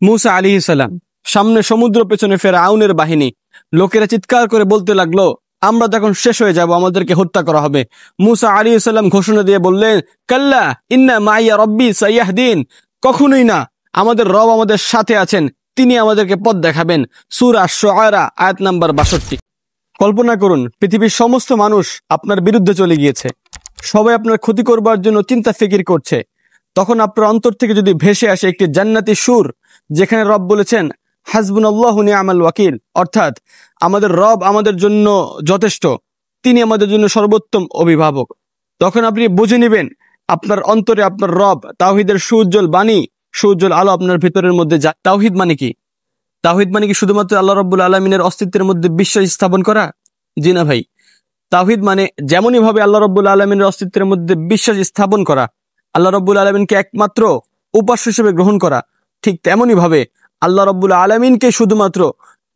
মুসা আলাইহিস সালাম, সামনে সমুদ্র, পেছনে ফেরাউনের বাহিনী। লোকেরা চিৎকার করে বলতে লাগলো, আমরা তখন শেষ হয়ে যাব, আমাদেরকে হত্যা করা হবে। মুসা আলাইহিস সালাম ঘোষণা দিয়ে বললেন, কাল্লা ইন্না মাইয়া রব্বি সাইয়াহদিন, কখনোই না, আমাদের রব আমাদের সাথে আছেন, তিনি আমাদেরকে পথ দেখাবেন। সূরা শুআরা আয়াত নাম্বার ৬২। কল্পনা করুন, পৃথিবীর সমস্ত মানুষ আপনার বিরুদ্ধে চলে গিয়েছে, সবাই আপনার ক্ষতি করবার জন্য চিন্তা ফিকির করছে। তখন আপনার অন্তর থেকে যদি ভেসে আসে একটি জান্নাতি সুর, যেখানে রব বলেছেন হাসবুনাল্লাহু নি'মাল ওয়াকিল, অর্থাৎ আমাদের রব আমাদের জন্য যথেষ্ট, তিনি আমাদের জন্য সর্বোত্তম অভিভাবক, তখন আপনি বুঝে নেবেন আপনার অন্তরে আপনার রব তাওহীদের সুউজ্জ্বল বাণী, সুউজ্জ্বল আলো আপনার ভিতরের মধ্যে। তাওহীদ মানে কি? তাওহীদ মানে কি শুধুমাত্র আল্লাহ রাব্বুল আলামিনের অস্তিত্বের মধ্যে বিশ্বাস স্থাপন করা? জি না ভাই। তাওহীদ মানে যেমনই ভাবে আল্লাহ রাব্বুল আলামিনের অস্তিত্বের মধ্যে বিশ্বাস স্থাপন করা, আল্লাহ রাব্বুল আলামিনকে একমাত্র উপাস্য হিসেবে গ্রহণ করা, ঠিক তেমনই ভাবে আল্লাহ রাব্বুল আলামিনকে শুধুমাত্র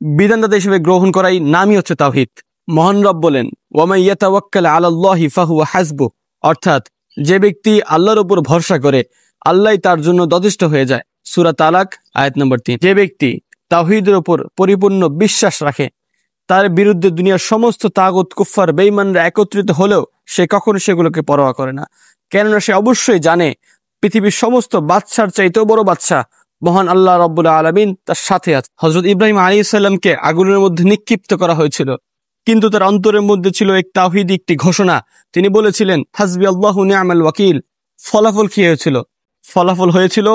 বিধানদাতা হিসেবে গ্রহণ করাই নামই হচ্ছে তাওহীদ। মহান রব বলেন, ওয়ামান ইয়াতাওয়াক্কাল আলাল্লাহি ফাহুয়া হাসবুহ, অর্থাৎ যে ব্যক্তি আল্লাহর উপর ভরসা করে, আল্লাহই তার জন্য যথেষ্ট হয়ে যায়। সূরা তালাক আয়াত নম্বর ৩। যে ব্যক্তি তাওহীদের উপর পরিপূর্ণ বিশ্বাস রাখে, তার বিরুদ্ধে দুনিয়ার সমস্ত তাগুত, কুফফার, বেঈমানরা একত্রিত হলেও সে কখনো সেগুলোকে পরোয়া করে না, কেননা সে অবশ্যই জানে পৃথিবীর সমস্ত বাদশার চাইতেও বড় বাদশা মহান আল্লাহ রাব্বুল আলামিন তার সাথে আছে। হযরত ইব্রাহিম আলাইহিস সালামকে আগুনের মধ্যে নিক্ষিপ্ত করা হয়েছিল, কিন্তু তার অন্তরের মধ্যে ছিল এক তাওহীদি একটি ঘোষণা। তিনি বলেছিলেন হাসবি আল্লাহু নি'মাল ওয়াকিল। ফলাফল কি হয়েছিল? ফলাফল হয়েছিল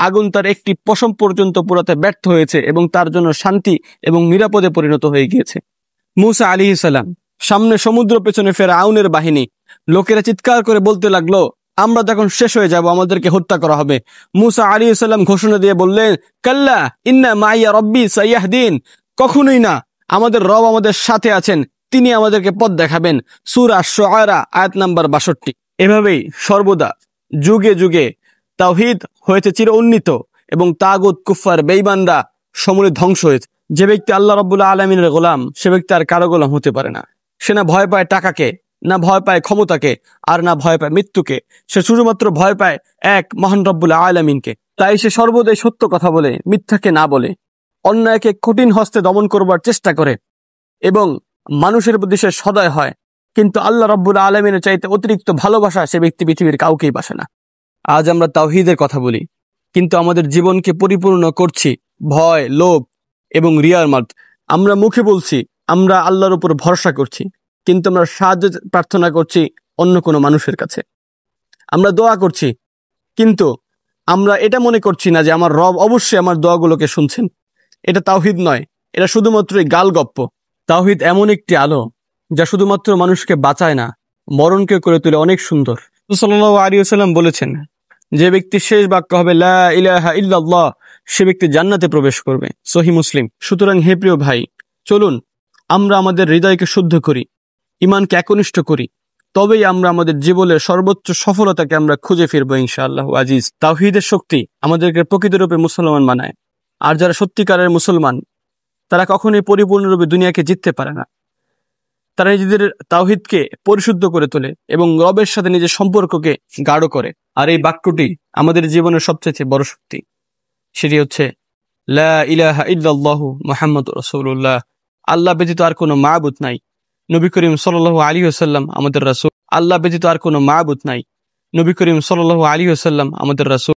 আগুন তার একটি পশম পর্যন্ত পোড়াতে ব্যর্থ হয়েছে এবং তার জন্য শান্তি এবং নিরাপদে পরিণত হয়ে গিয়েছে। মুসা আলাইহিস সালাম, সামনে সমুদ্র, পেছনে ফেরাউনের বাহিনী। লোকেরা চিৎকার করে বলতে লাগলো, আমরা তখন শেষ হয়ে যাব, আমাদেরকে হত্যা করা হবে। মুসা আলাইহিস সালাম ঘোষণা দিয়ে বললেন, কাল্লা ইন্না মাইয়া রব্বি সাইয়াহদিন, কখনোই না, আমাদের রব আমাদের সাথে আছেন, তিনি আমাদেরকে পথ দেখাবেন। সূরা শুআরা আয়াত নাম্বার ৬২। এভাবেই সর্বদা যুগে যুগে তাওহীদ হয়েছে চির উন্নীত এবং তাগুত, কুফফার, বেঈমানরা সমূলে ধ্বংস হয়েছে। যে ব্যক্তি আল্লাহ রাব্বুল আলামিনের গোলাম, সে ব্যক্তি আর কারো গোলাম হতে পারে না। সে না ভয় পায় টাকাকে, না ভয় পায় ক্ষমতাকে, আর না ভয় পায় মৃত্যুকে। সে শুধুমাত্র ভয় পায় এক মহান রব্বুল আলামিনকে। তাই সে সর্বদাই সত্য কথা বলে, মিথ্যাকে না বলে, অন্যায়কে কঠিন হস্তে দমন করবার চেষ্টা করে এবং মানুষের প্রতি সে সদয় হয়। কিন্তু আল্লাহ রাব্বুল আলামিনের চাইতে অতিরিক্ত ভালোবাসা সে ব্যক্তি পৃথিবীর কাউকেই বাসে না। আজ আমরা তাওহীদের কথা বলি, কিন্তু আমাদের জীবনকে পরিপূর্ণ করছি ভয়, লোভ এবং রিয়ার মাধ্যমে। আমরা মুখে বলছি আমরা আল্লাহর উপর ভরসা করছি, কিন্তু আমরা সাহায্য প্রার্থনা করছি অন্য কোনো মানুষের কাছে। আমরা দোয়া করছি, কিন্তু আমরা এটা মনে করছি না যে আমার রব অবশ্যই আমার দোয়াগুলোকে শুনছেন। এটা তাওহীদ নয়, এটা শুধুমাত্রই গালগপ্প। তাওহীদ এমন একটি আলো যা শুধুমাত্র মানুষকে বাঁচায় না, মরণকে করে তোলে অনেক সুন্দর। সাল্লাল্লাহু আলাইহি ওয়াসাল্লাম বলেছেন, যে ব্যক্তির শেষ বাক্য হবে লা ইলাহা ইল্লাল্লাহ, সে ব্যক্তি জান্নাতে প্রবেশ করবে। সহিহ মুসলিম। সুতরাং হে প্রিয় ভাই, চলুন আমরা আমাদের হৃদয়কে শুদ্ধ করি, ঈমানকে একনিষ্ঠ করি, তবেই আমরা আমাদের জীবনের সর্বোচ্চ সফলতাকে আমরা খুঁজে ফিরবো ইনশাআল্লাহ আজিজ। তাওহীদের শক্তি আমাদেরকে প্রকৃতরূপে মুসলমান বানায়। আর যারা সত্যিকারের মুসলমান, তারা কখনোই পরিপূর্ণরূপে দুনিয়াকে জিততে পারে না। তারা নিজেদের তাওহীদকে পরিশুদ্ধ করে তোলে এবং রবের সাথে নিজের সম্পর্ককে গাঢ় করে। আর এই বাক্যটি আমাদের জীবনের সবচেয়ে বড় শক্তি। সেটি হচ্ছে লা ইলাহা ইল্লাল্লাহু মুহাম্মাদুর রাসূলুল্লাহ। আল্লাহ ব্যতীত আর কোনো মাবুদ নাই। নবী করিম সাল্লাল্লাহু আলাইহি ওয়াসাল্লাম আমাদের রাসূল। আল্লাহ ব্যতীত আর কোনো মাবুদ নাই। নবী করিম সাল্লাল্লাহু আলাইহি ওয়াসাল্লাম আমাদের রাসূল।